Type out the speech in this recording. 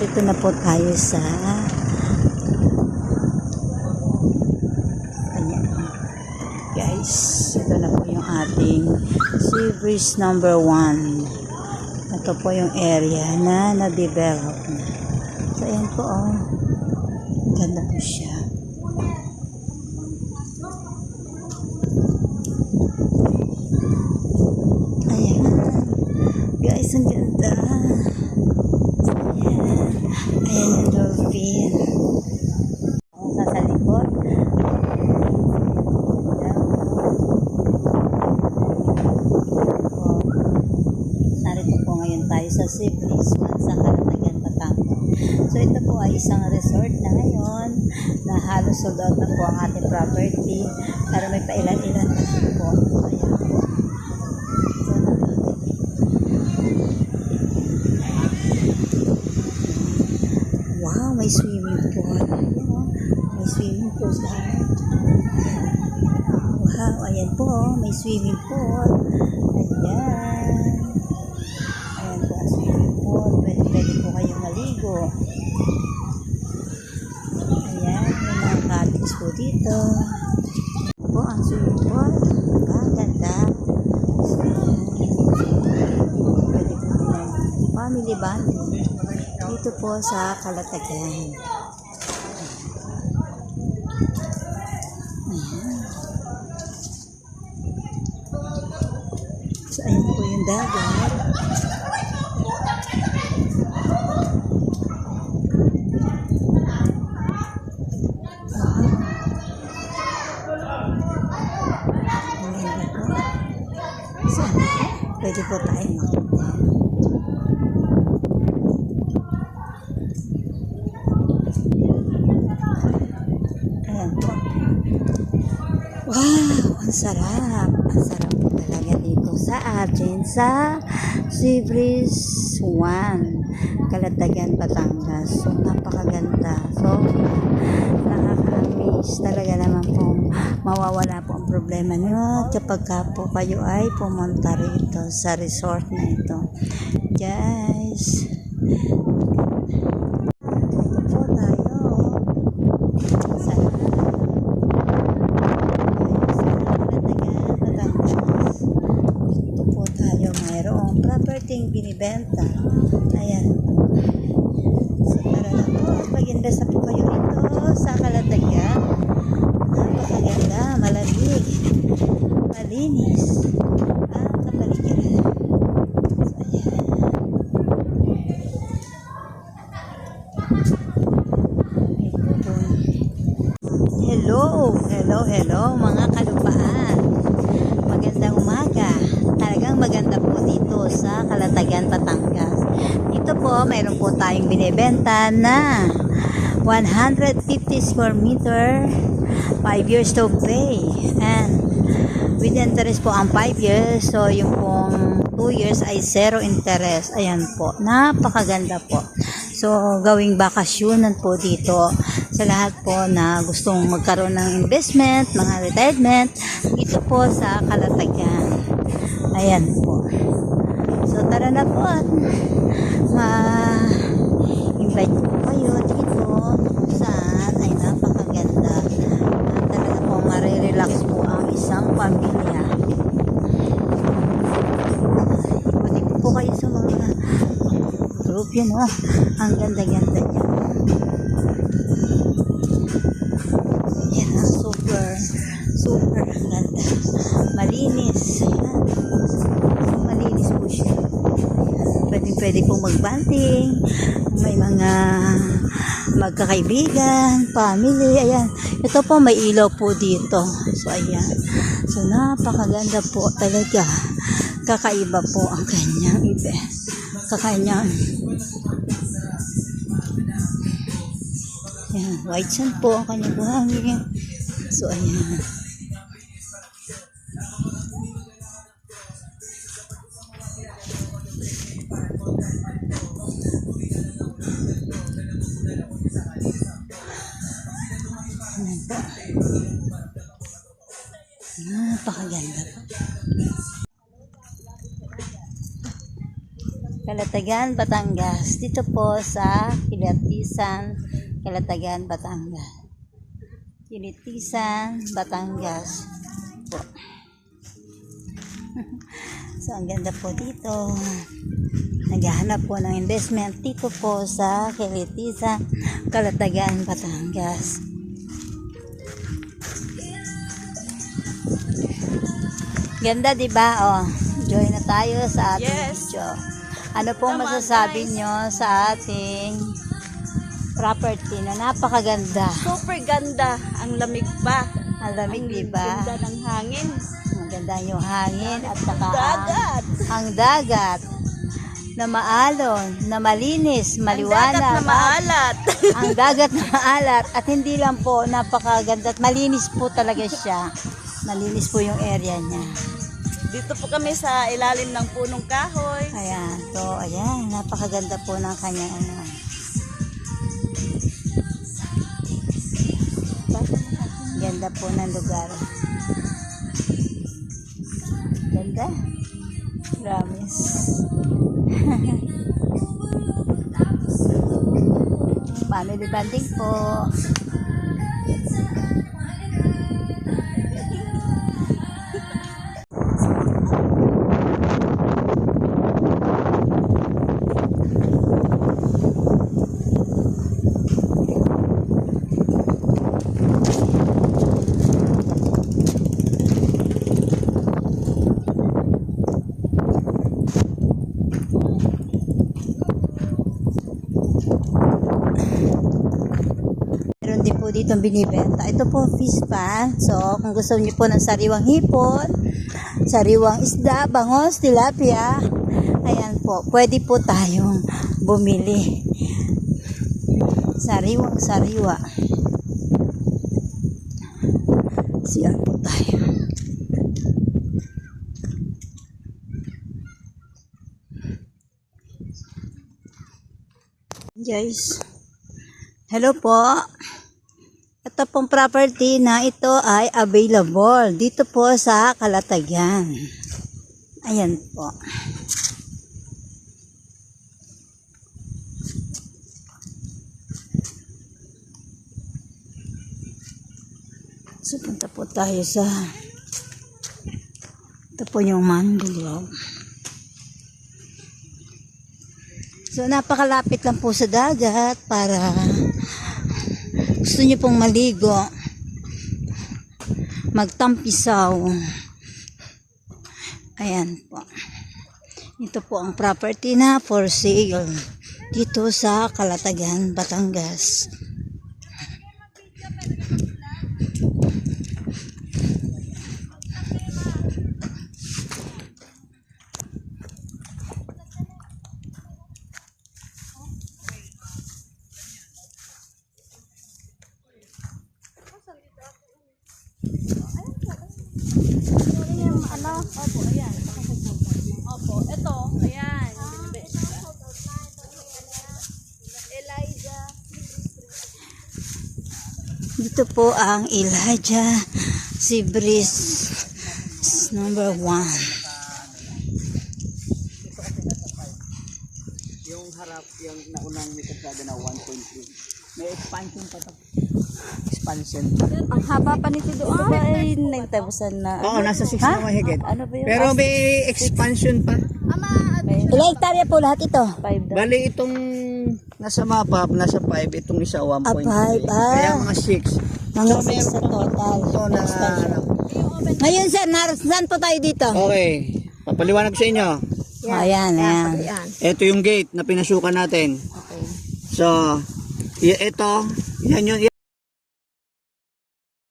narito na po tayo sa ayan guys, ito na po yung ating Sea Breeze number 1. Ito po yung area na na-develop. So ayan po, oh, ganda po siya. Ayan guys, ang ganda. Ayan yung dolphin. Sa likod. Narito po ngayon tayo sa Sea Breeze sa Calatagan, Batangas. So ito po ay isang resort na ngayon na halos sold out na po ang ating property. Pero may pailan-ilan na po. Ayan po. Wow, may swimming pool. May swimming pool lahat. Wow, ayan po, may swimming pool. Ayan. Ayan po ang swimming pool. Pwede po kayong maligo. Ayan, may mga cottage po dito. Ayan po ang swimming pool. Ganda. Ayan. Pwede po kayong family bonding. Dito po sa Calatagan. Ayan. So, ayan po yung dagat. Ayan po. So, pwede po tayo makita. Wow, ang sarap. Ang sarap po talaga dito sa atin sa Sea Breeze 1, Calatagan, Batangas. So, napakaganda. So, nakaka-amaze talaga naman po. Mawawala po ang problema nyo kapag po kayo ay pumunta rito sa resort na ito. Guys, property binibenta. Ayan. So, tara na po. Mag-invest na po kayo rito sa Calatagan. Napakaganda, malamig, malinis, at kapaligiran. So, ayan. Hello mga kalupaan. Magandang umaga. Talagang maganda po dito sa Calatagan, Batangas. Dito po, mayroon po tayong binibenta na 150 square meter, 5 years to pay. And with interest po ang 5 years. So, yung pong 2 years ay zero interest. Ayan po. Napakaganda po. So, gawing bakasyonan po dito sa lahat po na gustong magkaroon ng investment, mga retirement, dito po sa Calatagan. Ayan po. So, tara na po at ma-invite po kayo dito saan ay napakaganda. At talaga po marirelax po ang isang pamilya. Pwede po kayo sa mga group yun, oh. Ang ganda-ganda niya. Yan, super ganda. Malinis. Malinis po siya. Pwede po mag-banting. May mga magkakaibigan, family. Ayan. Ito po, may ilaw po dito. So, ayan. So, napakaganda po talaga. Kakaiba po ang kanyang event. Kakanyang ayan, white sand po ang kanyang buhangin. So, ayan. Ayan po. Napakaganda po. Calatagan, Batangas. Dito po sa Kilitisan, Calatagan, Batangas. Kilitisan, Batangas. Po. So, ang ganda po dito. Naghahanap po ng investment dito po sa Kilitisan, Calatagan, Batangas. Ganda, di ba? Oh, join na tayo sa ating video. Ano po masasabi nyo sa ating property na napakaganda? Super ganda. Ang lamig pa. Ang lamig, di ba? Ganda ng hangin. Ang ganda yung hangin at saka Dagat. ang dagat na maalon, na malinis, maliwanag. Ang dagat na maalat. Ang dagat na maalat at hindi lang po napakaganda at malinis po talaga siya. Malinis po yung area niya. Dito po kami sa ilalim ng punong kahoy. Ayan, so ayan, napakaganda po ng kanyang ano. Ganda po ng lugar. Ganda. Promise. Family bonding po. Meron din po dito binibenta. Ito po fish pan. So, kung gusto niyo po ng sariwang hipon, sariwang isda, bangos, tilapia, ayan po, pwede po tayong bumili. Sariwang sariwa. Siyan po tayo. Guys, hello po. Ito pong property na ito ay available dito po sa Calatagan. Ayan po. So, punta po tayo sa ito po yung mangrove. So, napakalapit lang po sa dagat para gusto niyo pong maligo, magtampisaw. Ayan po. Ito po ang property na for sale dito sa Calatagan, Batangas. Ano? Opo, ayan. Opo, ito. Ayan. Elijah. Dito po ang Elijah Sibris number 1. Yung harap, yung naunang may kasada na 1.3. May expansion pa to. Expansion. Ang haba pa nito doon. Ito ba ay 9,000 na? Oo, nasa 6 na mahigit. Ano ba yun? Pero may expansion pa. Ilang hektarya po lahat ito? 5 daw. Bali itong nasa mapa, nasa 5, itong isa 1.3. 5, Kaya mga 6. Mga So, 6 sa total. Ito na, Ngayon sir, saan po tayo dito? okay, papaliwanag ko sa inyo. Ayan, ayan. Ito yung gate na pinasukan natin. Okay. So, ito, yan yun.